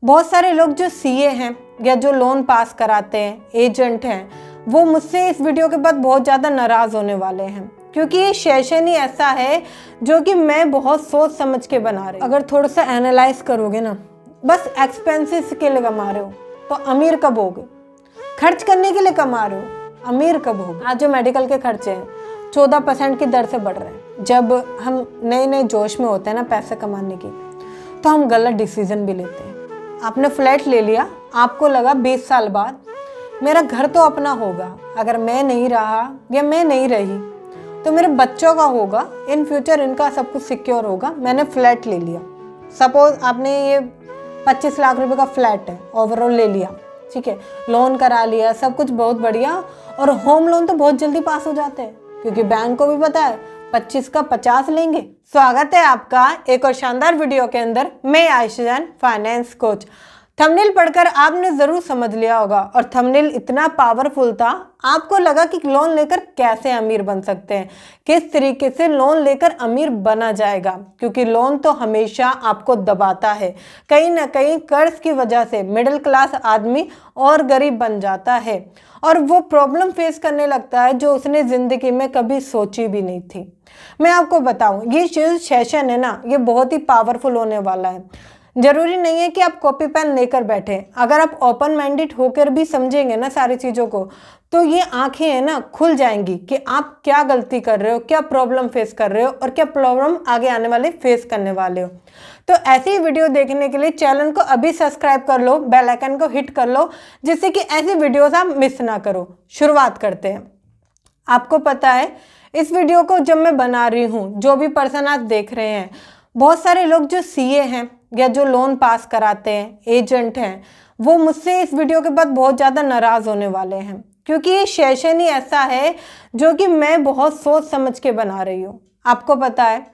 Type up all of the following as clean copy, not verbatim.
बहुत सारे लोग जो सीए हैं या जो लोन पास कराते हैं, एजेंट हैं, वो मुझसे इस वीडियो के बाद बहुत ज़्यादा नाराज़ होने वाले हैं, क्योंकि ये सेशन ही ऐसा है जो कि मैं बहुत सोच समझ के बना रही हूँ। अगर थोड़ा सा एनालाइज करोगे ना, बस एक्सपेंसेस के लिए कमा रहे हो तो अमीर कब होगे? खर्च करने के लिए कमा रहे हो, अमीर कब होगे? आज जो मेडिकल के खर्चे हैं 14% की दर से बढ़ रहे हैं। जब हम नए नए जोश में होते हैं ना पैसे कमाने की, तो हम गलत डिसीजन भी लेते हैं। आपने फ्लैट ले लिया, आपको लगा 20 साल बाद मेरा घर तो अपना होगा, अगर मैं नहीं रहा या मैं नहीं रही तो मेरे बच्चों का होगा, इन फ्यूचर इनका सब कुछ सिक्योर होगा। मैंने फ्लैट ले लिया, सपोज आपने ये 25 लाख रुपए का फ्लैट है, ओवरऑल ले लिया, ठीक है, लोन करा लिया, सब कुछ बहुत बढ़िया। और होम लोन तो बहुत जल्दी पास हो जाते हैं, क्योंकि बैंक को भी पता है 25 का 50 लेंगे। स्वागत है आपका एक और शानदार वीडियो के अंदर। मैं आयशा जान, फाइनेंस कोच। थंबनेल पढ़कर आपने जरूर समझ लिया होगा, और थंबनेल इतना पावरफुल था, आपको लगा कि लोन लेकर कैसे अमीर बन सकते हैं, किस तरीके से लोन लेकर अमीर बना जाएगा, क्योंकि लोन तो हमेशा आपको दबाता है। कहीं ना कहीं कर्ज की वजह से मिडिल क्लास आदमी और गरीब बन जाता है, और वो प्रॉब्लम फेस करने लगता है जो उसने जिंदगी में कभी सोची भी नहीं थी। मैं आपको बताऊं, ये जो सेशन है ना, ये बहुत ही पावरफुल होने वाला है। जरूरी नहीं है कि आप कॉपी पेन लेकर बैठे, अगर आप ओपन माइंडेड होकर भी समझेंगे ना सारी चीज़ों को, तो ये आंखें हैं ना खुल जाएंगी कि आप क्या गलती कर रहे हो, क्या प्रॉब्लम फेस कर रहे हो, और क्या प्रॉब्लम आगे आने वाले फेस करने वाले हो। तो ऐसी ही वीडियो देखने के लिए चैनल को अभी सब्सक्राइब कर लो, बेल आइकन को हिट कर लो, जिससे कि ऐसी वीडियोस आप मिस ना करो। शुरुआत करते हैं। आपको पता है, इस वीडियो को जब मैं बना रही हूँ, जो भी पर्सन आप देख रहे हैं, बहुत सारे लोग जो सीए हैं या जो लोन पास कराते हैं, एजेंट हैं, वो मुझसे इस वीडियो के बाद बहुत ज़्यादा नाराज़ होने वाले हैं, क्योंकि ये सेशन ही ऐसा है जो कि मैं बहुत सोच समझ के बना रही हूँ। आपको पता है,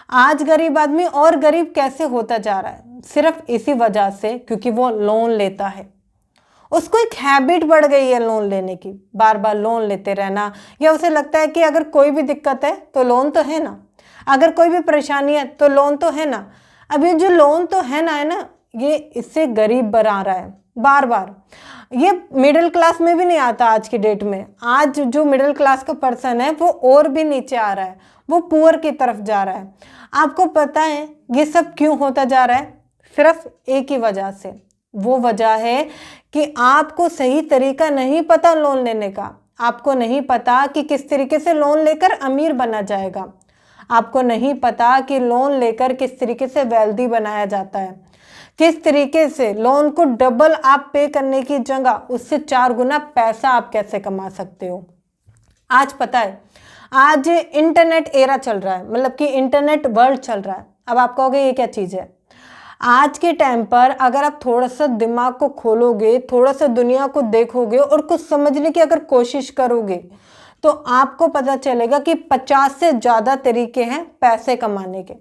आज गरीब आदमी और गरीब कैसे होता जा रहा है? सिर्फ इसी वजह से, क्योंकि वो लोन लेता है। उसको एक हैबिट बढ़ गई है लोन लेने की, बार बार लोन लेते रहना, या उसे लगता है कि अगर कोई भी दिक्कत है तो लोन तो है ना, अगर कोई भी परेशानी है तो लोन तो है ना। अब ये जो लोन तो है ना, ये इससे गरीब बना रहा है बार बार। ये मिडिल क्लास में भी नहीं आता आज की डेट में। आज जो मिडिल क्लास का पर्सन है वो और भी नीचे आ रहा है, वो पुअर की तरफ जा रहा है। आपको पता है ये सब क्यों होता जा रहा है? सिर्फ एक ही वजह से। वो वजह है कि आपको सही तरीका नहीं पता लोन लेने का। आपको नहीं पता कि किस तरीके से लोन लेकर अमीर बना जाएगा। आपको नहीं पता कि लोन लेकर किस तरीके से वेल्दी बनाया जाता है, किस तरीके से लोन को डबल आप पे करने की जगह उससे 4 गुना पैसा आप कैसे कमा सकते हो। आज पता है, आज इंटरनेट एरा चल रहा है, मतलब कि इंटरनेट वर्ल्ड चल रहा है। अब आप कहोगे ये क्या चीज़ है? आज के टाइम पर अगर आप थोड़ा सा दिमाग को खोलोगे, थोड़ा सा दुनिया को देखोगे और कुछ समझने की अगर कोशिश करोगे, तो आपको पता चलेगा कि 50 से ज़्यादा तरीके हैं पैसे कमाने के।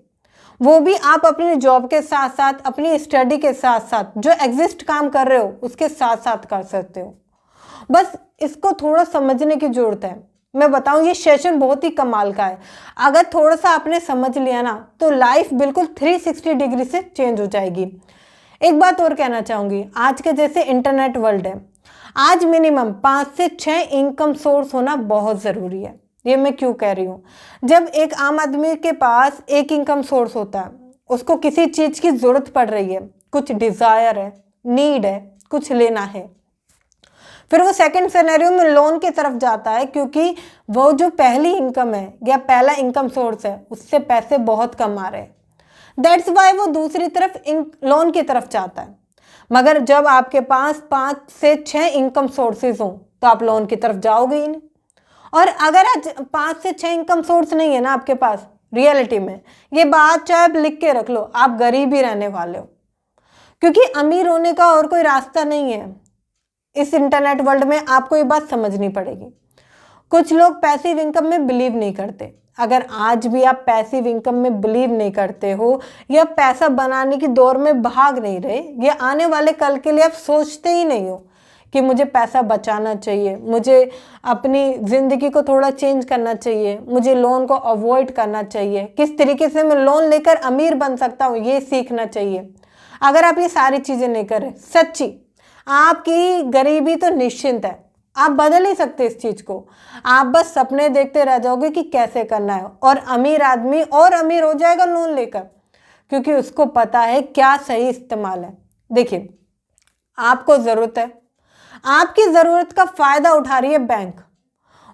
वो भी आप अपनी जॉब के साथ साथ, अपनी स्टडी के साथ साथ, जो एग्जिस्ट काम कर रहे हो उसके साथ साथ कर सकते हो। बस इसको थोड़ा समझने की जरूरत है। मैं बताऊं, ये सेशन बहुत ही कमाल का है। अगर थोड़ा सा आपने समझ लिया ना, तो लाइफ बिल्कुल 360 डिग्री से चेंज हो जाएगी। एक बात और कहना चाहूँगी, आज के जैसे इंटरनेट वर्ल्ड है, आज मिनिमम 5 से 6 इनकम सोर्स होना बहुत ज़रूरी है। ये मैं क्यों कह रही हूँ? जब एक आम आदमी के पास एक इनकम सोर्स होता है, उसको किसी चीज़ की ज़रूरत पड़ रही है, कुछ डिज़ायर है, नीड है, कुछ लेना है, फिर वो सेकंड सिनेरियो में लोन की तरफ जाता है, क्योंकि वो जो पहली इनकम है या पहला इनकम सोर्स है उससे पैसे बहुत कम आ रहे हैं। दैट्स वाई वो दूसरी तरफ लोन की तरफ जाता है। मगर जब आपके पास 5 से 6 इनकम सोर्सेज हों तो आप लोन की तरफ जाओगे ही नहीं। और अगर आज 5 से 6 इनकम सोर्स नहीं है ना आपके पास, रियलिटी में ये बात चाहे आप लिख के रख लो, आप गरीब ही रहने वाले हो, क्योंकि अमीर होने का और कोई रास्ता नहीं है। इस इंटरनेट वर्ल्ड में आपको ये बात समझनी पड़ेगी। कुछ लोग पैसिव इनकम में बिलीव नहीं करते। अगर आज भी आप पैसिव इनकम में बिलीव नहीं करते हो या पैसा बनाने की दौड़ में भाग नहीं रहे, या आने वाले कल के लिए आप सोचते ही नहीं हो कि मुझे पैसा बचाना चाहिए, मुझे अपनी ज़िंदगी को थोड़ा चेंज करना चाहिए, मुझे लोन को अवॉइड करना चाहिए, किस तरीके से मैं लोन लेकर अमीर बन सकता हूँ ये सीखना चाहिए। अगर आप ये सारी चीज़ें नहीं करें, सच्ची आपकी गरीबी तो निश्चिंत है। आप बदल नहीं सकते इस चीज़ को। आप बस सपने देखते रह जाओगे कि कैसे करना है, और अमीर आदमी और अमीर हो जाएगा लोन लेकर, क्योंकि उसको पता है क्या सही इस्तेमाल है। देखिए, आपको ज़रूरत है, आपकी ज़रूरत का फ़ायदा उठा रही है बैंक।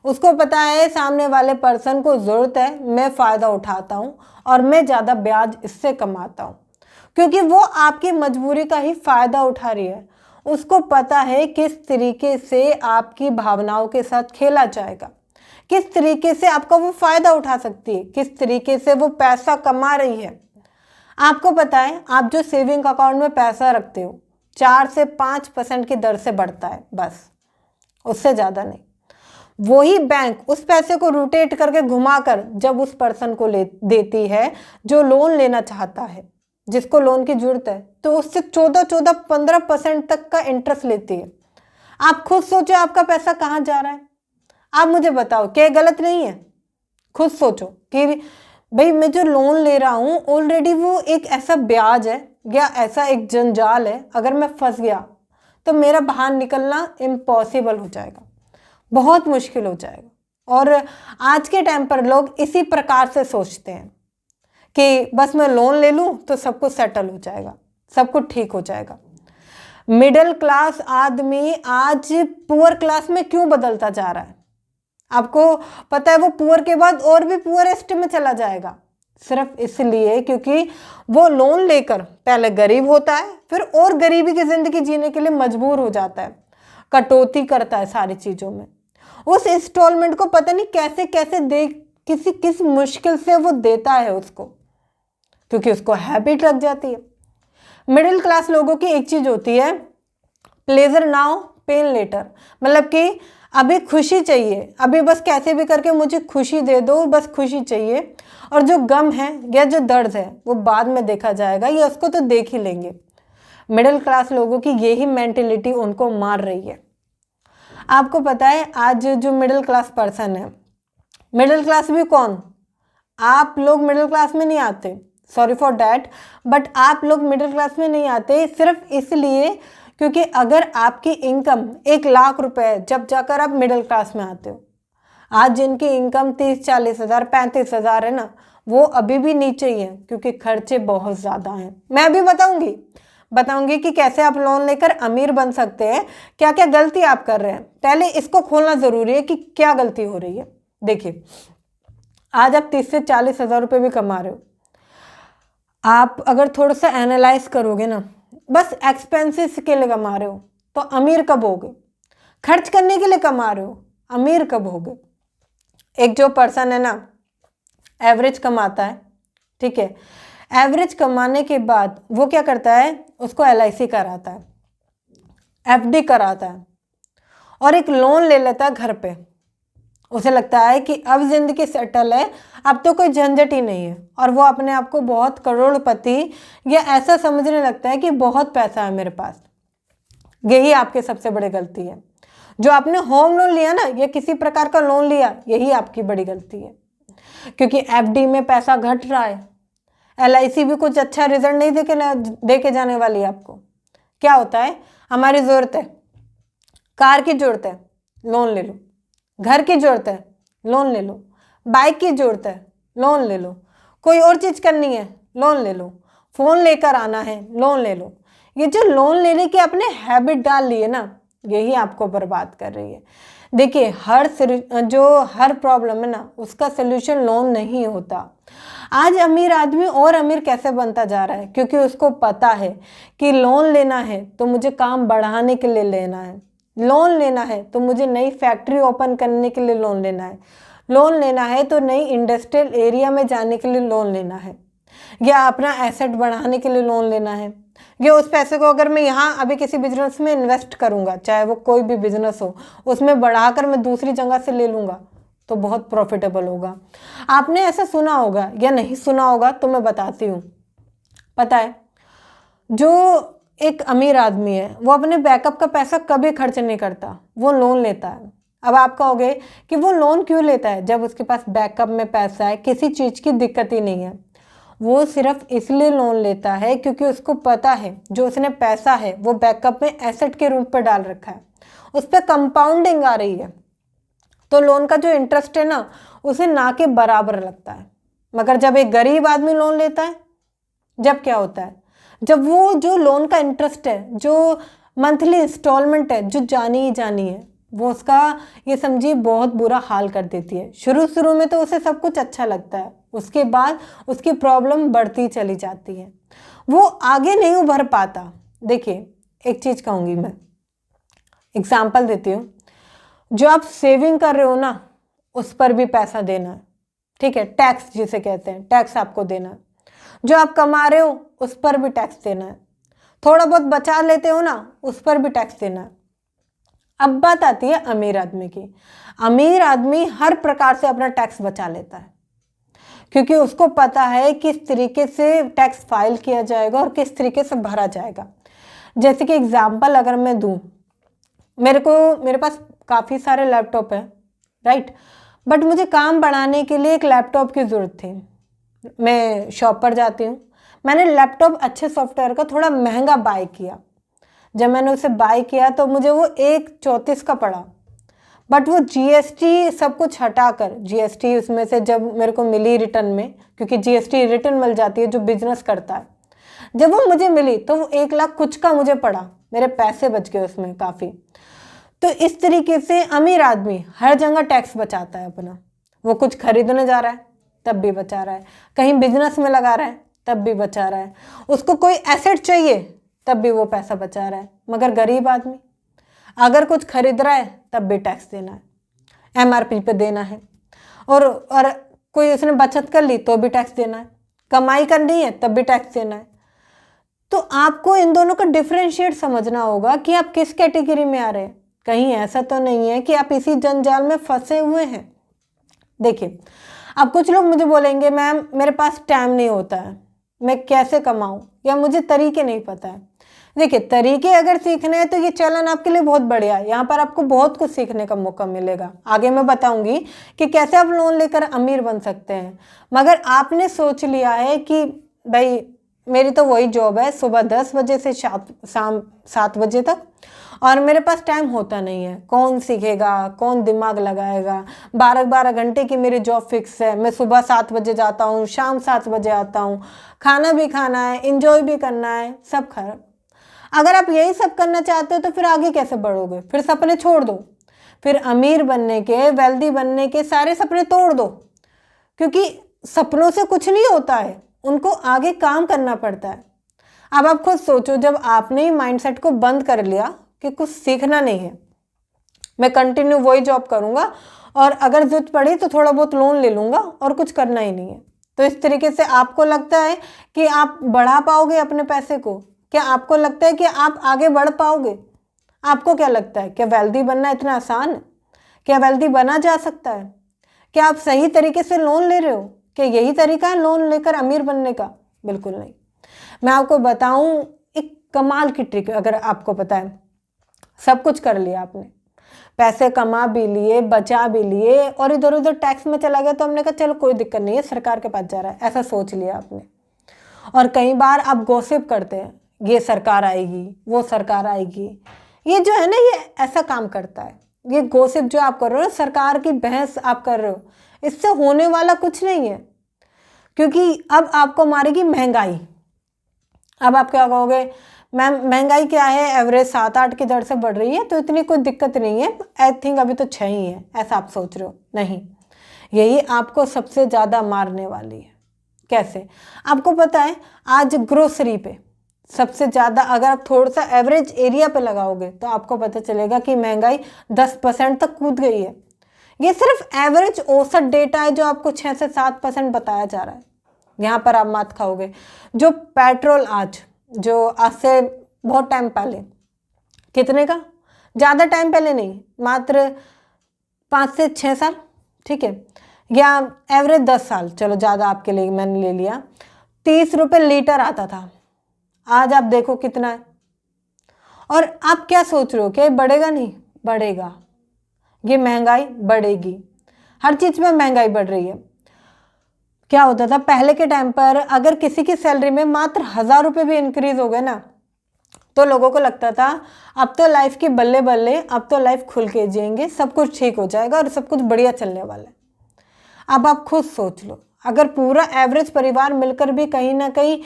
उसको पता है सामने वाले पर्सन को ज़रूरत है, मैं फ़ायदा उठाता हूँ और मैं ज़्यादा ब्याज इससे कमाता हूँ, क्योंकि वो आपकी मजबूरी का ही फ़ायदा उठा रही है। उसको पता है किस तरीके से आपकी भावनाओं के साथ खेला जाएगा, किस तरीके से आपका वो फ़ायदा उठा सकती है, किस तरीके से वो पैसा कमा रही है। आपको पता है, आप जो सेविंग अकाउंट में पैसा रखते हो 4 से 5% की दर से बढ़ता है, बस उससे ज़्यादा नहीं। वही बैंक उस पैसे को रोटेट करके घुमाकर जब उस पर्सन को देती है जो लोन लेना चाहता है, जिसको लोन की जरूरत है, तो उससे 14-15% तक का इंटरेस्ट लेती है। आप खुद सोचो आपका पैसा कहाँ जा रहा है। आप मुझे बताओ, क्या गलत नहीं है? खुद सोचो कि भाई मैं जो लोन ले रहा हूँ ऑलरेडी वो एक ऐसा ब्याज है या ऐसा एक जंजाल है, अगर मैं फंस गया तो मेरा बाहर निकलना इम्पॉसिबल हो जाएगा, बहुत मुश्किल हो जाएगा। और आज के टाइम पर लोग इसी प्रकार से सोचते हैं कि बस मैं लोन ले लूँ तो सब कुछ सेटल हो जाएगा, सब कुछ ठीक हो जाएगा। मिडिल क्लास आदमी आज पुअर क्लास में क्यों बदलता जा रहा है? आपको पता है वो पुअर के बाद और भी पुअरेस्ट में चला जाएगा, सिर्फ इसलिए क्योंकि वो लोन लेकर पहले गरीब होता है, फिर और गरीबी की जिंदगी जीने के लिए मजबूर हो जाता है, कटौती करता है सारी चीज़ों में। उस इंस्टॉलमेंट को पता नहीं कैसे कैसे दे, किस मुश्किल से वो देता है उसको, क्योंकि उसको हैबिट लग जाती है। मिडिल क्लास लोगों की एक चीज़ होती है, प्लेजर नाउ पेन लेटर, मतलब कि अभी खुशी चाहिए, अभी बस कैसे भी करके मुझे खुशी दे दो, बस खुशी चाहिए, और जो गम है या जो दर्द है वो बाद में देखा जाएगा, या उसको तो देख ही लेंगे। मिडिल क्लास लोगों की यही मेंटेलिटी उनको मार रही है। आपको पता है आज जो मिडिल क्लास पर्सन है, मिडिल क्लास भी कौन, आप लोग मिडिल क्लास में नहीं आते, सॉरी फॉर डैट, बट आप लोग मिडिल क्लास में नहीं आते सिर्फ इसलिए क्योंकि अगर आपकी इनकम 1 लाख रुपए है जब जाकर आप मिडिल क्लास में आते हो। आज जिनकी इनकम 30-40 हज़ार 35 हज़ार है ना, वो अभी भी नीचे ही है, क्योंकि खर्चे बहुत ज़्यादा हैं। मैं अभी बताऊंगी कि कैसे आप लोन लेकर अमीर बन सकते हैं, क्या क्या गलती आप कर रहे हैं। पहले इसको खोलना ज़रूरी है कि क्या गलती हो रही है। देखिए, आज आप 30 से 40 हज़ार रुपये भी कमा रहे हो, आप अगर थोड़ा सा एनालाइज करोगे ना, बस एक्सपेंसेस के लिए कमा रहे हो तो अमीर कब होगे? खर्च करने के लिए कमा रहे हो, अमीर कब होगे? एक जो पर्सन है ना, एवरेज कमाता है, ठीक है, एवरेज कमाने के बाद वो क्या करता है, उसको LIC कराता है, FD कराता है, और एक लोन ले लेता है घर पे। उसे लगता है कि अब जिंदगी सेटल है, अब तो कोई झंझट ही नहीं है, और वो अपने आप को बहुत करोड़पति या ऐसा समझने लगता है कि बहुत पैसा है मेरे पास। यही आपकी सबसे बड़ी गलती है। जो आपने होम लोन लिया ना, या किसी प्रकार का लोन लिया, यही आपकी बड़ी गलती है, क्योंकि FD में पैसा घट रहा है, LIC भी कुछ अच्छा रिजल्ट नहीं दे के जाने वाली है आपको। क्या होता है, हमारी ज़रूरत है, कार की ज़रूरत है, लोन ले लो, घर की ज़रूरत है, लोन ले लो, बाइक की ज़रूरत है, लोन ले लो, कोई और चीज़ करनी है, लोन ले लो, फ़ोन लेकर आना है, लोन ले लो। ये जो लोन लेने की आपने हैबिट डाल ली है ना, यही आपको बर्बाद कर रही है। देखिए, हर प्रॉब्लम है ना, उसका सोल्यूशन लोन नहीं होता। आज अमीर आदमी और अमीर कैसे बनता जा रहा है, क्योंकि उसको पता है कि लोन लेना है तो मुझे काम बढ़ाने के लिए लेना है, लोन लेना है तो मुझे नई फैक्ट्री ओपन करने के लिए लोन लेना है, लोन लेना है तो नई इंडस्ट्रियल एरिया में जाने के लिए लोन लेना है, या अपना एसेट बढ़ाने के लिए लोन लेना है, या उस पैसे को अगर मैं यहाँ अभी किसी बिजनेस में इन्वेस्ट करूँगा, चाहे वो कोई भी बिजनेस हो, उसमें बढ़ाकर मैं दूसरी जगह से ले लूँगा तो बहुत प्रॉफिटेबल होगा। आपने ऐसा सुना होगा या नहीं सुना होगा तो मैं बताती हूँ। पता है, जो एक अमीर आदमी है वो अपने बैकअप का पैसा कभी खर्च नहीं करता, वो लोन लेता है। अब आप कहोगे कि वो लोन क्यों लेता है जब उसके पास बैकअप में पैसा है, किसी चीज़ की दिक्कत ही नहीं है। वो सिर्फ इसलिए लोन लेता है क्योंकि उसको पता है जो उसने पैसा है वो बैकअप में एसेट के रूप पर डाल रखा है, उस पर कंपाउंडिंग आ रही है, तो लोन का जो इंटरेस्ट है ना उसे ना के बराबर लगता है। मगर जब एक गरीब आदमी लोन लेता है, जब क्या होता है, जब वो जो लोन का इंटरेस्ट है, जो मंथली इंस्टॉलमेंट है, जो जानी ही जानी है, वो उसका ये समझिए बहुत बुरा हाल कर देती है। शुरू शुरू में तो उसे सब कुछ अच्छा लगता है, उसके बाद उसकी प्रॉब्लम बढ़ती चली जाती है, वो आगे नहीं उभर पाता। देखिए एक चीज़ कहूँगी मैं, एग्जाम्पल देती हूँ, जो आप सेविंग कर रहे हो ना उस पर भी पैसा देना है, ठीक है, टैक्स जिसे कहते हैं, टैक्स आपको देना है। जो आप कमा रहे हो उस पर भी टैक्स देना है, थोड़ा बहुत बचा लेते हो ना उस पर भी टैक्स देना है। अब बात आती है अमीर आदमी की। अमीर आदमी हर प्रकार से अपना टैक्स बचा लेता है क्योंकि उसको पता है किस तरीके से टैक्स फाइल किया जाएगा और किस तरीके से भरा जाएगा। जैसे कि एग्जाम्पल अगर मैं दूं, मेरे पास काफ़ी सारे लैपटॉप हैं, राइट, बट मुझे काम बढ़ाने के लिए एक लैपटॉप की ज़रूरत थी। मैं शॉप पर जाती हूँ, मैंने लैपटॉप अच्छे सॉफ्टवेयर का थोड़ा महंगा बाय किया। जब मैंने उसे बाय किया तो मुझे वो 1/34 का पड़ा, बट वो जीएसटी सब कुछ हटाकर, जीएसटी उसमें से जब मेरे को मिली रिटर्न में, क्योंकि जीएसटी रिटर्न मिल जाती है जो बिजनेस करता है, जब वो मुझे मिली तो वो 1 लाख कुछ का मुझे पड़ा, मेरे पैसे बच गए उसमें काफ़ी। तो इस तरीके से अमीर आदमी हर जगह टैक्स बचाता है अपना। वो कुछ खरीदने जा रहा है तब भी बचा रहा है, कहीं बिजनेस में लगा रहा है तब भी बचा रहा है, उसको कोई एसेट चाहिए तब भी वो पैसा बचा रहा है। मगर गरीब आदमी अगर कुछ खरीद रहा है तब भी टैक्स देना है, एमआरपी पे देना है, और कोई उसने बचत कर ली तो भी टैक्स देना है, कमाई करनी है तब भी टैक्स देना है। तो आपको इन दोनों का डिफरेंशिएट समझना होगा कि आप किस कैटेगरी में आ रहे हैं। कहीं ऐसा तो नहीं है कि आप इसी जंजाल में फंसे हुए हैं। देखिए, अब कुछ लोग मुझे बोलेंगे मैम मेरे पास टाइम नहीं होता है, मैं कैसे कमाऊं, या मुझे तरीके नहीं पता है। देखिए, तरीके अगर सीखने हैं तो ये चैनल आपके लिए बहुत बढ़िया है, यहाँ पर आपको बहुत कुछ सीखने का मौका मिलेगा। आगे मैं बताऊंगी कि कैसे आप लोन लेकर अमीर बन सकते हैं। मगर आपने सोच लिया है कि भाई मेरी तो वही जॉब है, सुबह 10 बजे से शाम 7 बजे तक, और मेरे पास टाइम होता नहीं है, कौन सीखेगा, कौन दिमाग लगाएगा। 12-12 घंटे की मेरी जॉब फिक्स है, मैं सुबह 7 बजे जाता हूँ, शाम 7 बजे आता हूँ, खाना भी खाना है, इंजॉय भी करना है, सब खराब। अगर आप यही सब करना चाहते हो तो फिर आगे कैसे बढ़ोगे? फिर सपने छोड़ दो, फिर अमीर बनने के, वेल्दी बनने के सारे सपने तोड़ दो, क्योंकि सपनों से कुछ नहीं होता है, उनको आगे काम करना पड़ता है। अब आप खुद सोचो, जब आपने ही माइंडसेट को बंद कर लिया कि कुछ सीखना नहीं है, मैं कंटिन्यू वही जॉब करूंगा और अगर जरूरत पड़ी तो थोड़ा बहुत लोन ले लूंगा और कुछ करना ही नहीं है, तो इस तरीके से आपको लगता है कि आप बढ़ा पाओगे अपने पैसे को? क्या आपको लगता है कि आप आगे बढ़ पाओगे? आपको क्या लगता है, क्या वेल्दी बनना इतना आसान है? क्या वेल्दी बना जा सकता है? क्या आप सही तरीके से लोन ले रहे हो? क्या यही तरीका है लोन लेकर अमीर बनने का? बिल्कुल नहीं। मैं आपको बताऊं एक कमाल की ट्रिक, अगर आपको पता है, सब कुछ कर लिया आपने, पैसे कमा भी लिए, बचा भी लिए, और इधर उधर टैक्स में चला गया तो हमने कहा चलो कोई दिक्कत नहीं है, सरकार के पास जा रहा है, ऐसा सोच लिया आपने। और कई बार आप गॉसिप करते हैं, ये सरकार आएगी, वो सरकार आएगी, ये जो है ना, ये ऐसा काम करता है। ये गॉसिप जो आप कर रहे हो, सरकार की बहस आप कर रहे हो, इससे होने वाला कुछ नहीं है, क्योंकि अब आपको मारेगी महंगाई। अब आप क्या कहोगे, मैम महंगाई क्या है, एवरेज 7-8 की दर से बढ़ रही है तो इतनी कोई दिक्कत नहीं है, आई थिंक अभी तो 6 ही है, ऐसा आप सोच रहे हो। नहीं, यही आपको सबसे ज़्यादा मारने वाली है। कैसे? आपको पता है आज ग्रोसरी पे सबसे ज़्यादा, अगर आप थोड़ा सा एवरेज एरिया पे लगाओगे तो आपको पता चलेगा कि महंगाई 10% तक कूद गई है। ये सिर्फ एवरेज औसत डेटा है जो आपको 6 से 7% बताया जा रहा है। यहाँ पर आप मात खाओगे। जो पेट्रोल आज से बहुत टाइम पहले, कितने का, ज़्यादा टाइम पहले नहीं, मात्र 5 से 6 साल, ठीक है, या एवरेज 10 साल, चलो ज़्यादा आपके लिए मैंने ले लिया, 30 रुपये लीटर आता था। आज आप देखो कितना है। और आप क्या सोच रहे हो कि बढ़ेगा? नहीं बढ़ेगा, ये महंगाई बढ़ेगी, हर चीज़ में महंगाई बढ़ रही है। क्या होता था पहले के टाइम पर, अगर किसी की सैलरी में मात्र 1000 रुपये भी इंक्रीज हो गए ना, तो लोगों को लगता था अब तो लाइफ की बल्ले बल्ले, अब तो लाइफ खुल के जिएंगे, सब कुछ ठीक हो जाएगा और सब कुछ बढ़िया चलने वाला है। अब आप खुद सोच लो, अगर पूरा एवरेज परिवार मिलकर भी कहीं ना कहीं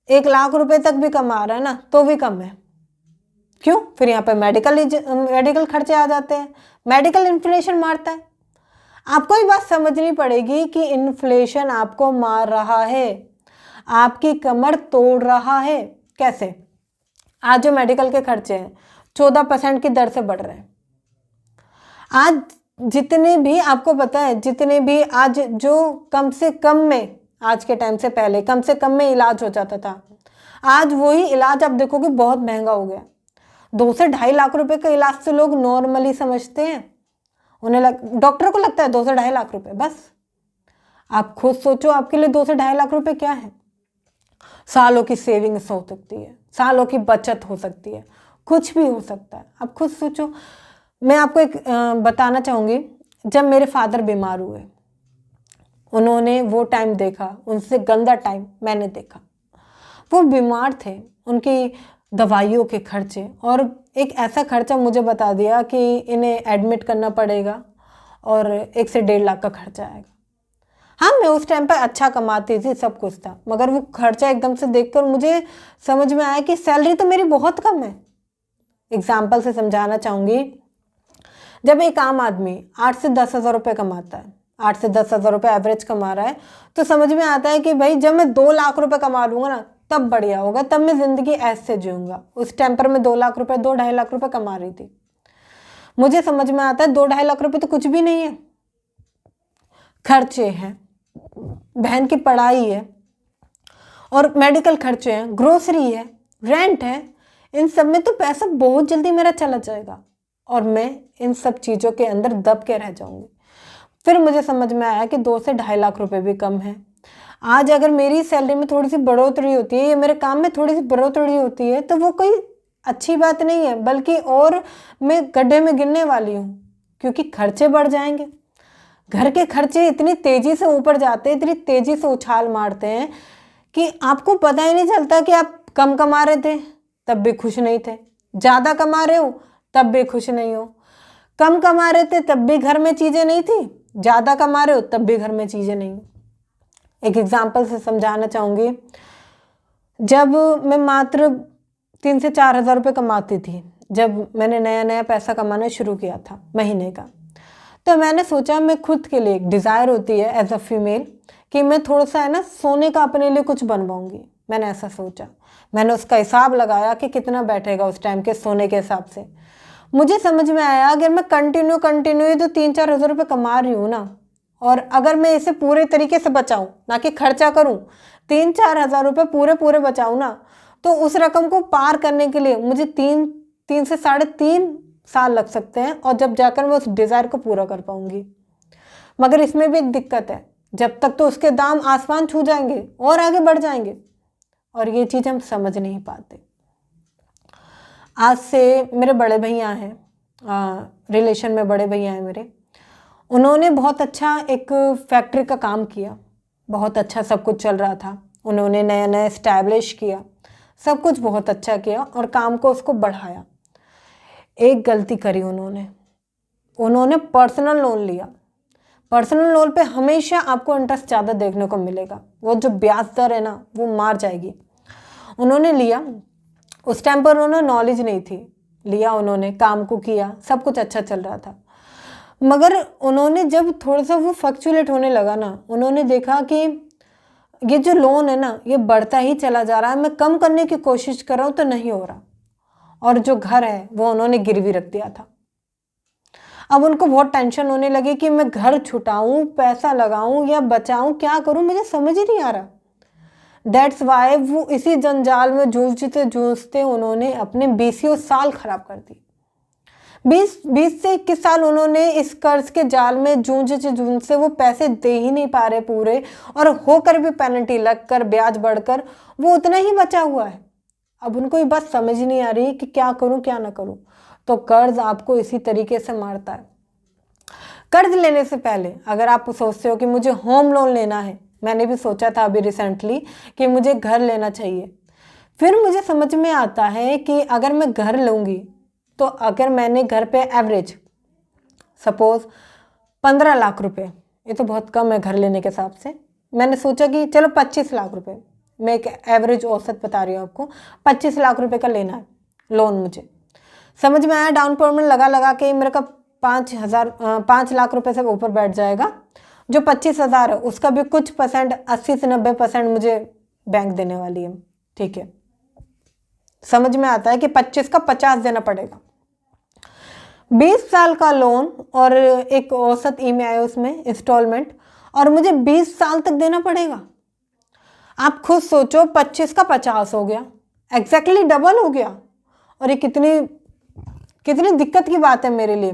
1 लाख रुपए तक भी कमा रहा है ना, तो भी कम है। क्यों? फिर यहाँ पे मेडिकल खर्चे आ जाते हैं, मेडिकल इन्फ्लेशन मारता है। आपको ये बात समझनी पड़ेगी कि इन्फ्लेशन आपको मार रहा है, आपकी कमर तोड़ रहा है। कैसे? आज जो मेडिकल के खर्चे हैं 14% की दर से बढ़ रहे हैं। आज जितने भी, आपको पता है, जितने भी आज जो कम से कम में, आज के टाइम से पहले कम से कम में इलाज हो जाता था, आज वही इलाज आप देखोगे बहुत महंगा हो गया। 2 से 2.5 लाख रुपए का इलाज तो लोग नॉर्मली समझते हैं, डॉक्टर को लगता है 2 से 2.5 लाख रुपए बस। आप खुद सोचो, आपके लिए 2 से 2.5 लाख रुपए क्या है? सालों की सेविंग्स हो सकती है, सालों की बचत हो सकती है, कुछ भी हो सकता है। आप खुद सोचो। मैं आपको एक बताना चाहूँगी, जब मेरे फादर बीमार हुए, उन्होंने वो टाइम देखा, उनसे गंदा टाइम मैंने देखा। वो बीमार थे, उनकी दवाइयों के खर्चे, और एक ऐसा खर्चा मुझे बता दिया कि इन्हें एडमिट करना पड़ेगा और 1 से 1.5 लाख का खर्चा आएगा। हाँ, मैं उस टाइम पर अच्छा कमाती थी, सब कुछ था, मगर वो खर्चा एकदम से देखकर मुझे समझ में आया कि सैलरी तो मेरी बहुत कम है। एग्जाम्पल से समझाना चाहूँगी, जब एक आम आदमी 8 से 10 हज़ार रुपये कमाता है, 8 से 10 हज़ार रुपये एवरेज कमा रहा है, तो समझ में आता है कि भाई जब मैं 2 लाख रुपए कमा लूँगा ना, तब बढ़िया होगा, तब मैं ज़िंदगी ऐसे जीऊँगा। उस टाइम पर मैं 2 लाख रुपए, 2-2.5 लाख रुपए कमा रही थी। मुझे समझ में आता है 2-2.5 लाख रुपए तो कुछ भी नहीं है। खर्चे हैं, बहन की पढ़ाई है, और मेडिकल खर्चे हैं, ग्रोसरी है, रेंट है, इन सब में तो पैसा बहुत जल्दी मेरा चला जाएगा और मैं इन सब चीज़ों के अंदर दब के रह जाऊंगी। फिर मुझे समझ में आया कि 2 से 2.5 लाख रुपए भी कम है। आज अगर मेरी सैलरी में थोड़ी सी बढ़ोतरी होती है या मेरे काम में थोड़ी सी बढ़ोतरी होती है, तो वो कोई अच्छी बात नहीं है, बल्कि और मैं गड्ढे में गिरने वाली हूँ, क्योंकि खर्चे बढ़ जाएंगे। घर के खर्चे इतनी तेज़ी से ऊपर जाते हैं, इतनी तेज़ी से उछाल मारते हैं कि आपको पता ही नहीं चलता कि आप कम कमा रहे थे तब भी खुश नहीं थे, ज़्यादा कमा रहे हो तब भी खुश नहीं हो, कम कमा रहे थे तब भी घर में चीज़ें नहीं थी, ज़्यादा कमा रहे हो तब भी घर में चीज़ें नहीं। एक एग्जाम्पल से समझाना चाहूँगी, जब मैं मात्र 3 से 4 हज़ार रुपये कमाती थी, जब मैंने नया नया पैसा कमाना शुरू किया था महीने का, तो मैंने सोचा, मैं खुद के लिए, एक डिज़ायर होती है एज अ फीमेल कि मैं थोड़ा सा है ना सोने का अपने लिए कुछ बनवाऊँगी। मैंने ऐसा सोचा, मैंने उसका हिसाब लगाया कि कितना बैठेगा उस टाइम के सोने के हिसाब से। मुझे समझ में आया अगर मैं कंटिन्यू तो 3-4 हज़ार रुपये कमा रही हूँ ना, और अगर मैं इसे पूरे तरीके से बचाऊँ, ना कि खर्चा करूँ, 3-4 हज़ार रुपये पूरे बचाऊँ ना, तो उस रकम को पार करने के लिए मुझे 3 से 3.5 साल लग सकते हैं, और जब जाकर मैं उस डिज़ायर को पूरा कर पाऊँगी। मगर इसमें भी एक दिक्कत है, जब तक तो उसके दाम आसमान छू जाएंगे और आगे बढ़ जाएंगे, और ये चीज़ हम समझ नहीं पाते। आज से मेरे बड़े भैया हैं, रिलेशन में बड़े भैया हैं मेरे, उन्होंने बहुत अच्छा एक फैक्ट्री का काम किया, बहुत अच्छा सब कुछ चल रहा था, उन्होंने नया नया इस्टेब्लिश किया, सब कुछ बहुत अच्छा किया और काम को उसको बढ़ाया। एक गलती करी उन्होंने पर्सनल लोन लिया। पर्सनल लोन पे हमेशा आपको इंटरेस्ट ज़्यादा देखने को मिलेगा, वो जो ब्याज दर है ना वो मार जाएगी। उन्होंने लिया, उस टाइम पर उन्होंने नॉलेज नहीं थी, लिया, उन्होंने काम को किया, सब कुछ अच्छा चल रहा था, मगर उन्होंने जब थोड़ा सा वो फ्लक्चुएट होने लगा ना, उन्होंने देखा कि ये जो लोन है ना ये बढ़ता ही चला जा रहा है, मैं कम करने की कोशिश कर रहा हूँ तो नहीं हो रहा, और जो घर है वो उन्होंने गिरवी रख दिया था। अब उनको बहुत टेंशन होने लगी कि मैं घर छुटाऊं, पैसा लगाऊं या बचाऊं, क्या करूं, मुझे समझ ही नहीं आ रहा। दैट्स वाई वो इसी जंजाल में जूझते उन्होंने अपने 20 साल खराब कर दिए। 20 से 21 साल उन्होंने इस कर्ज के जाल में जूझते वो पैसे दे ही नहीं पा रहे पूरे, और होकर भी पेनल्टी लगकर, ब्याज बढ़कर वो उतना ही बचा हुआ है। अब उनको ये बात समझ नहीं आ रही कि क्या करूं क्या ना करूं। तो कर्ज आपको इसी तरीके से मारता है। कर्ज लेने से पहले अगर आप सोचते हो कि मुझे होम लोन लेना है मैंने भी सोचा था अभी रिसेंटली कि मुझे घर लेना चाहिए। फिर मुझे समझ में आता है कि अगर मैं घर लूँगी तो अगर मैंने घर पे एवरेज सपोज 15 लाख रुपए, ये तो बहुत कम है घर लेने के हिसाब से, मैंने सोचा कि चलो 25 लाख रुपए, मैं एक एवरेज औसत बता रही हूँ आपको, 25 लाख रुपए का लेना है लोन। मुझे समझ में आया डाउन पेमेंट लगा लगा के मेरे का 5 लाख रुपए से ऊपर बैठ जाएगा। जो 25,000 है उसका भी कुछ परसेंट 80 से 90% मुझे बैंक देने वाली है। ठीक है, समझ में आता है कि 25 का 50 देना पड़ेगा। 20 साल का लोन और एक औसत ईएमआई उसमें इंस्टॉलमेंट, और मुझे 20 साल तक देना पड़ेगा। आप खुद सोचो, 25 का 50 हो गया, एग्जैक्टली डबल हो गया। और ये कितनी कितनी दिक्कत की बात है मेरे लिए,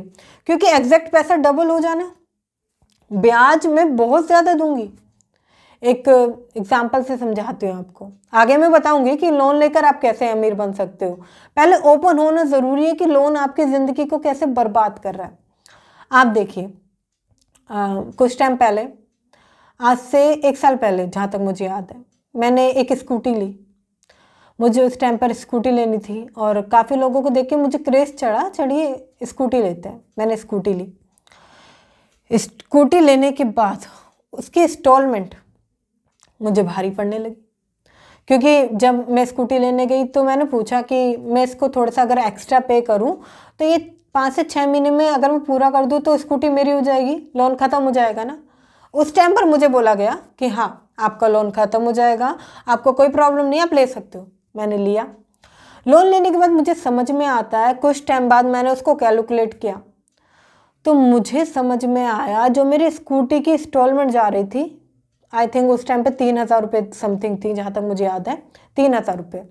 क्योंकि एग्जैक्ट पैसा डबल हो जाना, ब्याज मैं बहुत ज़्यादा दूंगी। एक एग्जाम्पल से समझाती हूँ आपको, आगे मैं बताऊंगी कि लोन लेकर आप कैसे अमीर बन सकते हो। पहले ओपन होना ज़रूरी है कि लोन आपकी ज़िंदगी को कैसे बर्बाद कर रहा है। आप देखिए, कुछ टाइम पहले, आज से 1 साल पहले जहाँ तक मुझे याद है, मैंने एक स्कूटी ली। मुझे उस टाइम पर स्कूटी लेनी थी और काफ़ी लोगों को देख के मुझे क्रेज़ चढ़ा, चढ़िए स्कूटी लेते हैं। मैंने स्कूटी ली। स्कूटी लेने के बाद उसकी इंस्टॉलमेंट मुझे भारी पड़ने लगी, क्योंकि जब मैं स्कूटी लेने गई तो मैंने पूछा कि मैं इसको थोड़ा सा अगर एक्स्ट्रा पे करूं तो ये 5 से 6 महीने में अगर मैं पूरा कर दूं तो स्कूटी मेरी हो जाएगी, लोन ख़त्म हो जाएगा ना। उस टाइम पर मुझे बोला गया कि हाँ, आपका लोन ख़त्म हो जाएगा, आपको कोई प्रॉब्लम नहीं, आप ले सकते हो। मैंने लिया। लोन लेने के बाद मुझे समझ में आता है, कुछ टाइम बाद मैंने उसको कैलकुलेट किया तो मुझे समझ में आया जो मेरी स्कूटी की इंस्टॉलमेंट जा रही थी, आई थिंक उस टाइम पे 3,000 रुपये समथिंग थी, जहाँ तक मुझे याद है 3,000 रुपये।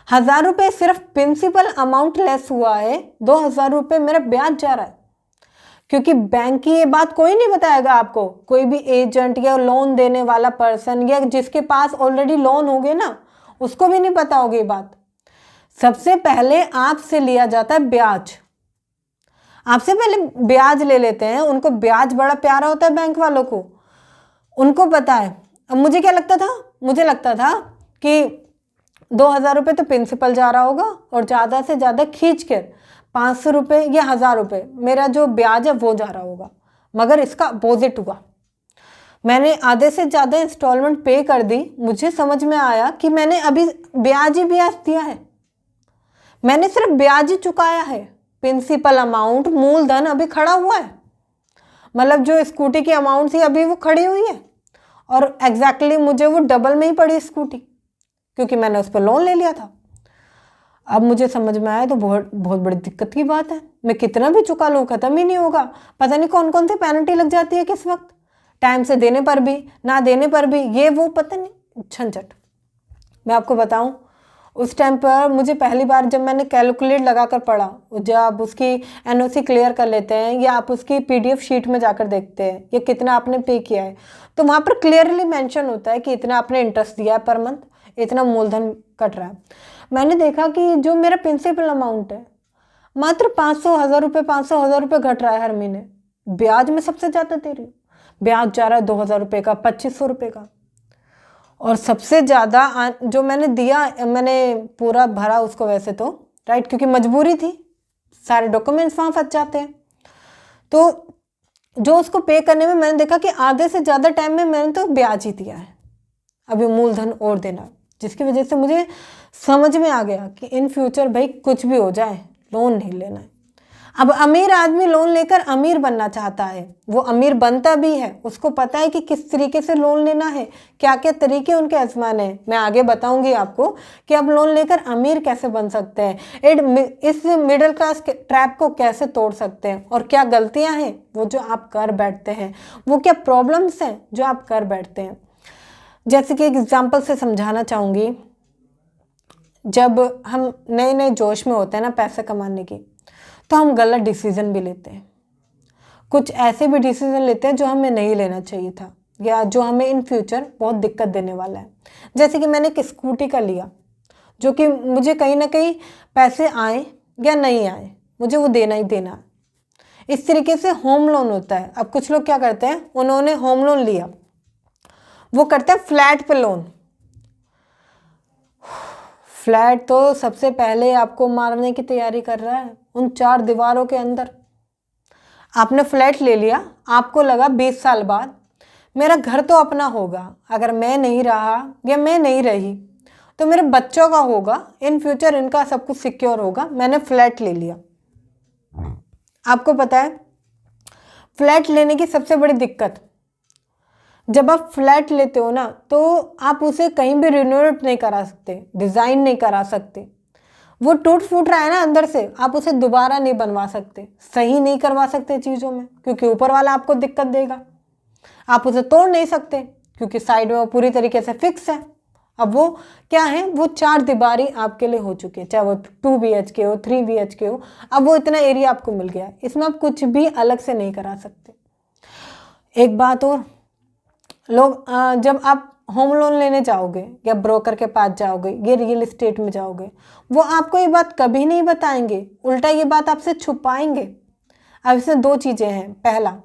1,000 रुपये सिर्फ प्रिंसिपल अमाउंट लेस हुआ है, 2,000 रुपये मेरा ब्याज जा रहा है। क्योंकि बैंक की ये बात कोई नहीं बताएगा आपको, कोई भी एजेंट या लोन देने वाला पर्सन या जिसके पास ऑलरेडी लोन हो गए ना, उसको भी नहीं पता होगी ये बात। सबसे पहले आपसे लिया जाता है ब्याज, आपसे पहले ब्याज ले लेते हैं। उनको ब्याज बड़ा प्यारा होता है बैंक वालों को, उनको पता है। अब मुझे क्या लगता था, मुझे लगता था कि 2,000 रुपये तो प्रिंसिपल जा रहा होगा और ज़्यादा से ज़्यादा खींच कर 500 रुपये या 1,000 रुपये मेरा जो ब्याज है वो जा रहा होगा। मगर इसका अपोजिट हुआ, मैंने आधे से ज़्यादा इंस्टॉलमेंट पे कर दी। मुझे समझ में आया कि मैंने अभी ब्याज ही ब्याज दिया है, मैंने सिर्फ ब्याज ही चुकाया है, प्रिंसिपल अमाउंट मूलधन अभी खड़ा हुआ है। मतलब जो स्कूटी की अमाउंट थी अभी वो खड़ी हुई है, और एग्जैक्टली मुझे वो डबल में ही पड़ी स्कूटी, क्योंकि मैंने उस पर लोन ले लिया था। अब मुझे समझ में आया तो बहुत बहुत बड़ी दिक्कत की बात है, मैं कितना भी चुका लूँ ख़त्म ही नहीं होगा। पता नहीं कौन कौन सी पेनल्टी लग जाती है किस वक्त, टाइम से देने पर भी, ना देने पर भी, ये वो पता नहीं झंझट। मैं आपको बताऊं, उस टाइम पर मुझे पहली बार जब मैंने कैलकुलेट लगा कर पढ़ा, जब आप उसकी एनओसी क्लियर कर लेते हैं या आप उसकी पीडीएफ शीट में जाकर देखते हैं ये कितना आपने पे किया है, तो वहाँ पर क्लियरली मेंशन होता है कि इतना आपने इंटरेस्ट दिया है पर मंथ, इतना मूलधन कट रहा है। मैंने देखा कि जो मेरा प्रिंसिपल अमाउंट है मात्र 500 1,000 रुपये 500 1,000 रुपये घट रहा है हर महीने। ब्याज में सबसे ज़्यादा दे रही हूँ, ब्याज जा रहा है 2,000 रुपये का, 2,500 रुपये का। और सबसे ज़्यादा जो मैंने दिया, मैंने पूरा भरा उसको वैसे तो, राइट, क्योंकि मजबूरी थी, सारे डॉक्यूमेंट्स वहाँ फंस जाते हैं। तो जो उसको पे करने में मैंने देखा कि आधे से ज़्यादा टाइम में मैंने तो ब्याज ही दिया है, अभी मूलधन और देना, जिसकी वजह से मुझे समझ में आ गया कि इन फ्यूचर भाई कुछ भी हो जाए लोन नहीं लेना है। अब अमीर आदमी लोन लेकर अमीर बनना चाहता है, वो अमीर बनता भी है, उसको पता है कि किस तरीके से लोन लेना है, क्या क्या तरीके उनके आजमाने हैं। मैं आगे बताऊंगी आपको कि आप लोन लेकर अमीर कैसे बन सकते हैं, इस मिडिल क्लास के ट्रैप को कैसे तोड़ सकते हैं, और क्या गलतियां हैं वो जो आप कर बैठते हैं, वो क्या प्रॉब्लम्स हैं जो आप कर बैठते हैं। जैसे कि एक एग्जाम्पल से समझाना चाहूँगी, जब हम नए नए जोश में होते हैं ना पैसे कमाने की, तो हम गलत डिसीज़न भी लेते हैं, कुछ ऐसे भी डिसीज़न लेते हैं जो हमें नहीं लेना चाहिए था, या जो हमें इन फ्यूचर बहुत दिक्कत देने वाला है। जैसे कि मैंने एक स्कूटी का लिया, जो कि मुझे कहीं ना कहीं पैसे आए या नहीं आए मुझे वो देना ही देना है। इस तरीके से होम लोन होता है। अब कुछ लोग क्या करते हैं, उन्होंने होम लोन लिया, वो करते हैं फ्लैट पे लोन। फ्लैट तो सबसे पहले आपको मारने की तैयारी कर रहा है उन 4 दीवारों के अंदर। आपने फ्लैट ले लिया, आपको लगा 20 साल बाद मेरा घर तो अपना होगा, अगर मैं नहीं रहा या मैं नहीं रही तो मेरे बच्चों का होगा, इन फ्यूचर इनका सब कुछ सिक्योर होगा, मैंने फ्लैट ले लिया। आपको पता है फ्लैट लेने की सबसे बड़ी दिक्कत, जब आप फ्लैट लेते हो ना तो आप उसे कहीं भी रिनोवेट नहीं करा सकते, डिज़ाइन नहीं करा सकते। वो टूट फूट रहा है ना अंदर से, आप उसे दोबारा नहीं बनवा सकते, सही नहीं करवा सकते चीज़ों में, क्योंकि ऊपर वाला आपको दिक्कत देगा। आप उसे तोड़ नहीं सकते क्योंकि साइड में वो पूरी तरीके से फिक्स है। अब वो क्या है, वो 4 दीवारी आपके लिए हो चुकी है, चाहे वो 2 BHK हो, 3 BHK हो। अब वो इतना एरिया आपको मिल गया है, इसमें आप कुछ भी अलग से नहीं करा सकते। एक बात और, लोग जब आप होम लोन लेने जाओगे या ब्रोकर के पास जाओगे या रियल एस्टेट में जाओगे, वो आपको ये बात कभी नहीं बताएंगे, उल्टा ये बात आपसे छुपाएंगे। अब इसमें 2 चीज़ें हैं। पहला,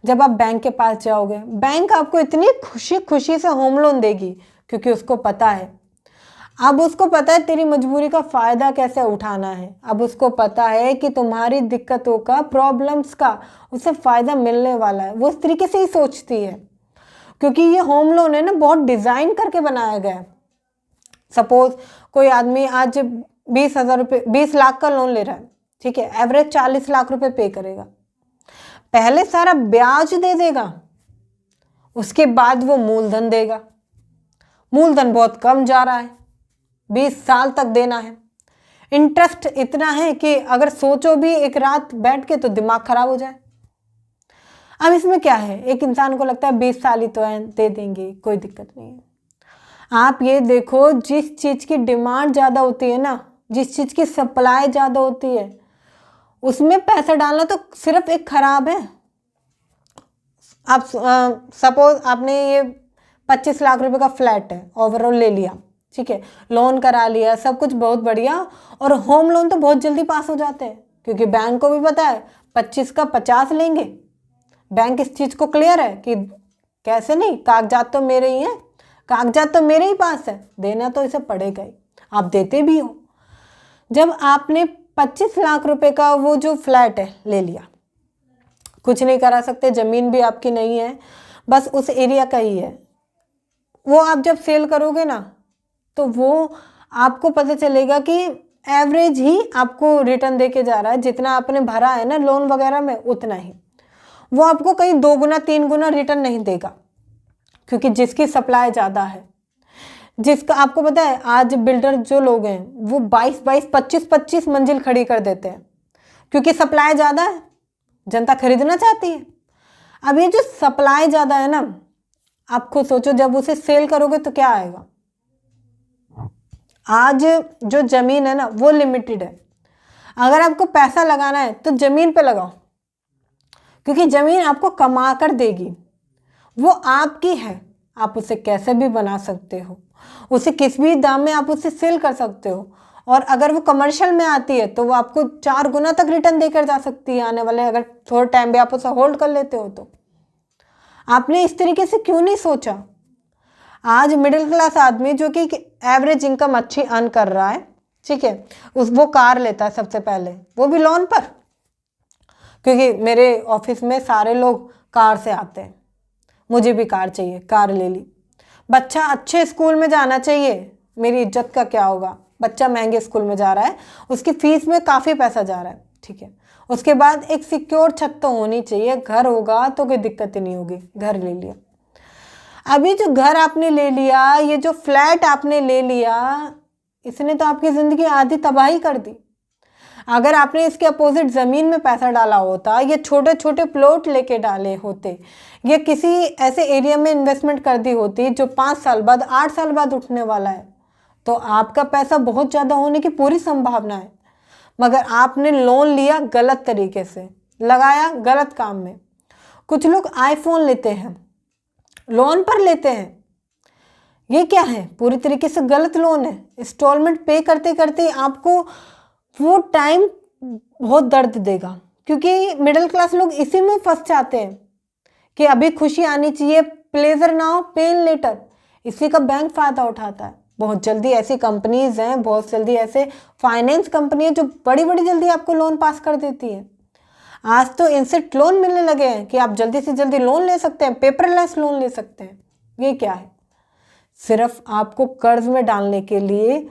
जब आप बैंक के पास जाओगे, बैंक आपको इतनी खुशी खुशी से होम लोन देगी क्योंकि उसको पता है, अब उसको पता है तेरी मजबूरी का फ़ायदा कैसे उठाना है। अब उसको पता है कि तुम्हारी दिक्कतों का, प्रॉब्लम्स का उसे फ़ायदा मिलने वाला है। वो इस तरीके से ही सोचती है क्योंकि ये होम लोन है ना, बहुत डिज़ाइन करके बनाया गया है। सपोज कोई आदमी आज 20,000 रुपये, 20 लाख का लोन ले रहा है, ठीक है, एवरेज 40 लाख रुपए पे करेगा। पहले सारा ब्याज दे देगा, उसके बाद वो मूलधन देगा। मूलधन बहुत कम जा रहा है, 20 साल तक देना है। इंटरेस्ट इतना है कि अगर सोचो भी एक रात बैठ के तो दिमाग खराब हो जाए। अब इसमें क्या है, एक इंसान को लगता है 20 साल ही तो है, दे देंगे, कोई दिक्कत नहीं है। आप ये देखो, जिस चीज़ की डिमांड ज़्यादा होती है ना, जिस चीज़ की सप्लाई ज़्यादा होती है, उसमें पैसा डालना तो सिर्फ एक खराब है। आप सपोज आपने ये 25 लाख रुपए का फ्लैट है, ओवरऑल ले लिया, ठीक है, लोन करा लिया, सब कुछ बहुत बढ़िया, और होम लोन तो बहुत जल्दी पास हो जाते हैं क्योंकि बैंक को भी पता है 25 का 50 लेंगे। बैंक इस चीज़ को क्लियर है कि कैसे नहीं, कागजात तो मेरे ही हैं, कागजात तो मेरे ही पास है, देना तो इसे पड़ेगा ही, आप देते भी हो। जब आपने 25 लाख रुपए का वो जो फ्लैट है ले लिया, कुछ नहीं करा सकते, ज़मीन भी आपकी नहीं है, बस उस एरिया का ही है, वो आप जब सेल करोगे ना तो वो आपको पता चलेगा कि एवरेज ही आपको रिटर्न दे के जा रहा है, जितना आपने भरा है ना लोन वगैरह में उतना ही। वो आपको कहीं 2 गुना 3 गुना रिटर्न नहीं देगा क्योंकि जिसकी सप्लाई ज़्यादा है, जिसका आपको पता है आज बिल्डर जो लोग हैं वो 22-22, 25-25 मंजिल खड़ी कर देते हैं क्योंकि सप्लाई ज़्यादा है, जनता खरीदना चाहती है। अब ये जो सप्लाई ज़्यादा है ना, आप खुद सोचो जब उसे सेल करोगे तो क्या आएगा। आज जो ज़मीन है ना वो लिमिटेड है, अगर आपको पैसा लगाना है तो ज़मीन पे लगाओ क्योंकि ज़मीन आपको कमा कर देगी, वो आपकी है, आप उसे कैसे भी बना सकते हो, उसे किस भी दाम में आप उसे सेल कर सकते हो, और अगर वो कमर्शियल में आती है तो वो आपको 4 गुना तक रिटर्न देकर जा सकती है आने वाले, अगर थोड़े टाइम भी आप उसे होल्ड कर लेते हो तो। आपने इस तरीके से क्यों नहीं सोचा। आज मिडिल क्लास आदमी जो कि एवरेज इनकम अच्छी अर्न कर रहा है, ठीक है, वो कार लेता है सबसे पहले, वो भी लोन पर, क्योंकि मेरे ऑफिस में सारे लोग कार से आते हैं, मुझे भी कार चाहिए, कार ले ली। बच्चा अच्छे स्कूल में जाना चाहिए, मेरी इज्जत का क्या होगा, बच्चा महंगे स्कूल में जा रहा है, उसकी फीस में काफ़ी पैसा जा रहा है, ठीक है। उसके बाद एक सिक्योर छत तो होनी चाहिए, घर होगा तो कोई दिक्कत ही नहीं होगी, घर ले लिया। अभी जो घर आपने ले लिया, ये जो फ्लैट आपने ले लिया, इसने तो आपकी ज़िंदगी आधी तबाही कर दी। अगर आपने इसके अपोजिट ज़मीन में पैसा डाला होता, ये छोटे छोटे प्लॉट लेके डाले होते, ये किसी ऐसे एरिया में इन्वेस्टमेंट कर दी होती जो 5 साल बाद, 8 साल बाद उठने वाला है, तो आपका पैसा बहुत ज़्यादा होने की पूरी संभावना है। मगर आपने लोन लिया गलत तरीके से, लगाया गलत काम में। कुछ लोग आईफोन लेते हैं, लोन पर लेते हैं, ये क्या है, पूरी तरीके से गलत लोन है। इंस्टॉलमेंट पे करते करते आपको वो टाइम बहुत दर्द देगा, क्योंकि मिडिल क्लास लोग इसी में फंस जाते हैं कि अभी खुशी आनी चाहिए, प्लेजर नाउ पे इन लेटर, इसी का बैंक फायदा उठाता है। बहुत जल्दी ऐसी कंपनीज हैं, बहुत जल्दी ऐसे फाइनेंस कंपनी है जो बड़ी बड़ी जल्दी आपको लोन पास कर देती है। आज तो इंस्टेंट लोन मिलने लगे हैं कि आप जल्दी से जल्दी लोन ले सकते हैं, पेपरलेस लोन ले सकते हैं। ये क्या है? सिर्फ आपको कर्ज में डालने के लिए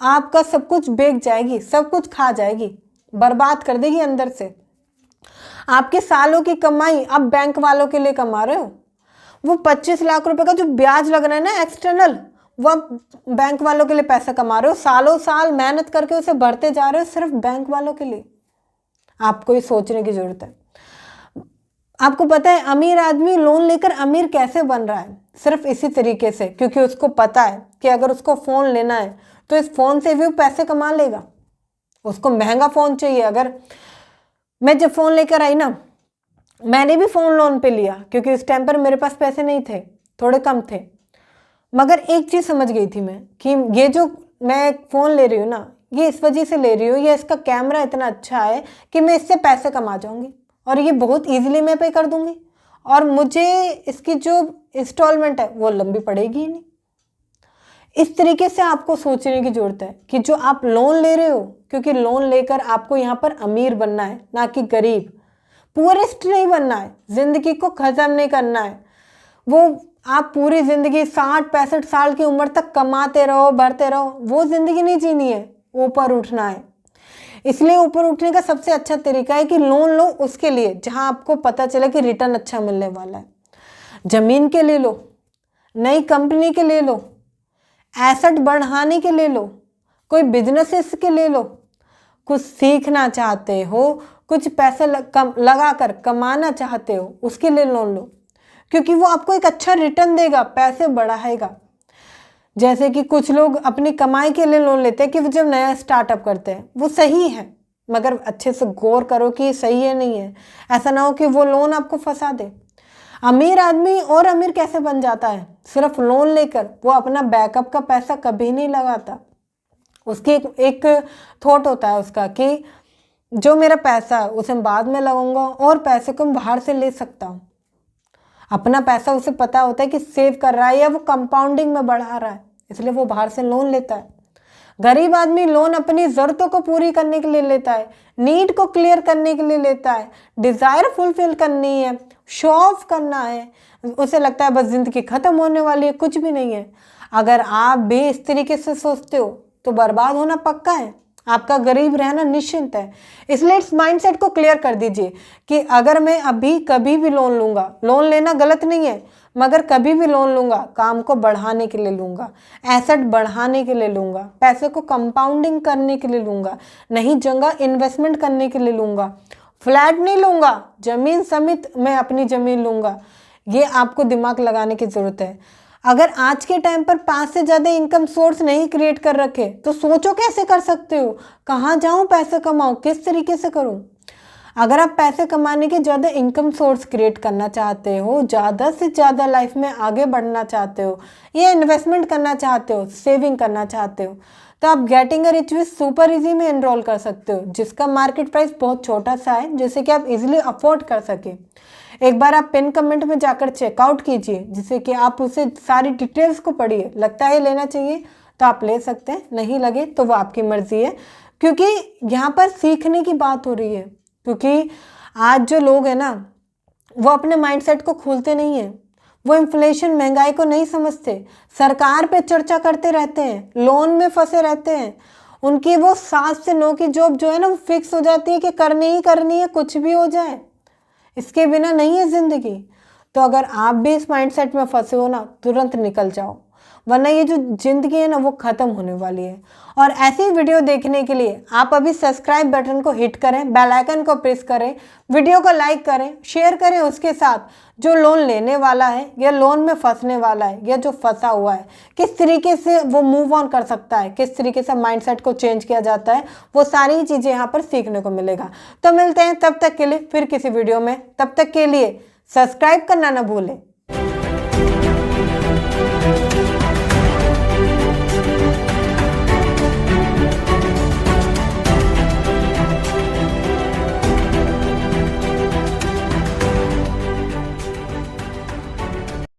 आपका सब कुछ बेच जाएगी, सब कुछ खा जाएगी, बर्बाद कर देगी अंदर से। आपके सालों की कमाई आप बैंक वालों के लिए कमा रहे हो। वो 25 लाख रुपए का जो ब्याज लग रहा है ना एक्सटर्नल, वो आप बैंक वालों के लिए पैसा कमा रहे हो। सालों साल मेहनत करके उसे भरते जा रहे हो सिर्फ बैंक वालों के लिए। आपको ये सोचने की जरूरत है। आपको पता है अमीर आदमी लोन लेकर अमीर कैसे बन रहा है? सिर्फ इसी तरीके से, क्योंकि उसको पता है कि अगर उसको फ़ोन लेना है तो इस फ़ोन से भी वो पैसे कमा लेगा। उसको महंगा फ़ोन चाहिए। अगर मैं जब फ़ोन लेकर आई ना, मैंने भी फ़ोन लोन पे लिया क्योंकि उस टाइम पर मेरे पास पैसे नहीं थे, थोड़े कम थे। मगर एक चीज़ समझ गई थी मैं कि ये जो मैं फ़ोन ले रही हूँ ना, ये इस वजह से ले रही हूँ, ये इसका कैमरा इतना अच्छा है कि मैं इससे पैसे कमा जाऊँगी और ये बहुत ईजिली मैं पे कर दूँगी और मुझे इसकी जो इंस्टॉलमेंट है वो लंबी पड़ेगी ही नहीं। इस तरीके से आपको सोचने की ज़रूरत है कि जो आप लोन ले रहे हो, क्योंकि लोन लेकर आपको यहाँ पर अमीर बनना है, ना कि गरीब। पुअरेस्ट नहीं बनना है, ज़िंदगी को ख़त्म नहीं करना है। वो आप पूरी ज़िंदगी 60-65 साल की उम्र तक कमाते रहो, बढ़ते रहो, वो ज़िंदगी नहीं जीनी है, ऊपर उठना है। इसलिए ऊपर उठने का सबसे अच्छा तरीका है कि लोन लो उसके लिए जहाँ आपको पता चले कि रिटर्न अच्छा मिलने वाला है। ज़मीन के ले लो, नई कंपनी के ले लो, एसेट बढ़ाने के ले लो, कोई बिजनेसेस के ले लो। कुछ सीखना चाहते हो, कुछ पैसे लगाकर कमाना चाहते हो, उसके लिए लोन लो, क्योंकि वो आपको एक अच्छा रिटर्न देगा, पैसे बढ़ाएगा। जैसे कि कुछ लोग अपनी कमाई के लिए लोन लेते हैं कि वो जब नया स्टार्टअप करते हैं, वो सही है, मगर अच्छे से गौर करो कि सही है नहीं है। ऐसा ना हो कि वो लोन आपको फंसा दे। अमीर आदमी और अमीर कैसे बन जाता है? सिर्फ लोन लेकर। वो अपना बैकअप का पैसा कभी नहीं लगाता। उसकी एक थॉट होता है उसका कि जो मेरा पैसा है उसे बाद में लगाऊंगा और पैसे को बाहर से ले सकता हूँ। अपना पैसा उसे पता होता है कि सेव कर रहा है या वो कंपाउंडिंग में बढ़ा रहा है, इसलिए वो बाहर से लोन लेता है। गरीब आदमी लोन अपनी ज़रूरतों को पूरी करने के लिए लेता है, नीड को क्लियर करने के लिए लेता है, डिज़ायर फुलफिल करनी है, शो ऑफ करना है। उसे लगता है बस ज़िंदगी ख़त्म होने वाली है, कुछ भी नहीं है। अगर आप भी इस तरीके से सोचते हो तो बर्बाद होना पक्का है, आपका गरीब रहना निश्चिंत है। इसलिए इस माइंडसेट को क्लियर कर दीजिए कि अगर मैं अभी कभी भी लोन लूँगा, लोन लेना गलत नहीं है, मगर कभी भी लोन लूँगा काम को बढ़ाने के लिए लूँगा, एसेट बढ़ाने के लिए लूँगा, पैसे को कंपाउंडिंग करने के लिए लूँगा, नहीं जगह इन्वेस्टमेंट करने के लिए लूँगा। फ्लैट नहीं लूँगा, ज़मीन समेत मैं अपनी ज़मीन लूँगा। ये आपको दिमाग लगाने की ज़रूरत है। अगर आज के टाइम पर 5 से ज़्यादा इनकम सोर्स नहीं क्रिएट कर रखे तो सोचो कैसे कर सकते हो, कहाँ जाऊँ पैसे कमाऊँ, किस तरीके से करूँ। अगर आप पैसे कमाने के ज़्यादा इनकम सोर्स क्रिएट करना चाहते हो, ज़्यादा से ज़्यादा लाइफ में आगे बढ़ना चाहते हो, या इन्वेस्टमेंट करना चाहते हो, सेविंग करना चाहते हो, तो आप getting a rich with super easy में एनरोल कर सकते हो, जिसका मार्केट प्राइस बहुत छोटा सा है, जिससे कि आप इजीली अफोर्ड कर सके। एक बार आप पिन कमेंट में जाकर चेकआउट कीजिए, जिससे कि आप उसे सारी डिटेल्स को पढ़िए। लगता है लेना चाहिए तो आप ले सकते हैं, नहीं लगे तो वो आपकी मर्जी है, क्योंकि यहाँ पर सीखने की बात हो रही है। क्योंकि आज जो लोग हैं ना, वो अपने माइंडसेट को खोलते नहीं हैं, वो इन्फ्लेशन महंगाई को नहीं समझते, सरकार पे चर्चा करते रहते हैं, लोन में फंसे रहते हैं। उनकी वो 7 से 9 की जॉब जो है ना, वो फिक्स हो जाती है कि करनी ही करनी है, कुछ भी हो जाए, इसके बिना नहीं है ज़िंदगी। तो अगर आप भी इस माइंडसेट में फंसे हो ना, तुरंत निकल जाओ, वरना ये जो ज़िंदगी है ना वो ख़त्म होने वाली है। और ऐसी वीडियो देखने के लिए आप अभी सब्सक्राइब बटन को हिट करें, बेल आइकन को प्रेस करें, वीडियो को लाइक करें, शेयर करें उसके साथ जो लोन लेने वाला है या लोन में फंसने वाला है या जो फंसा हुआ है, किस तरीके से वो मूव ऑन कर सकता है, किस तरीके से माइंडसेट को चेंज किया जाता है, वो सारी चीज़ें यहाँ पर सीखने को मिलेगा। तो मिलते हैं तब तक के लिए फिर किसी वीडियो में, तब तक के लिए सब्सक्राइब करना ना भूलें।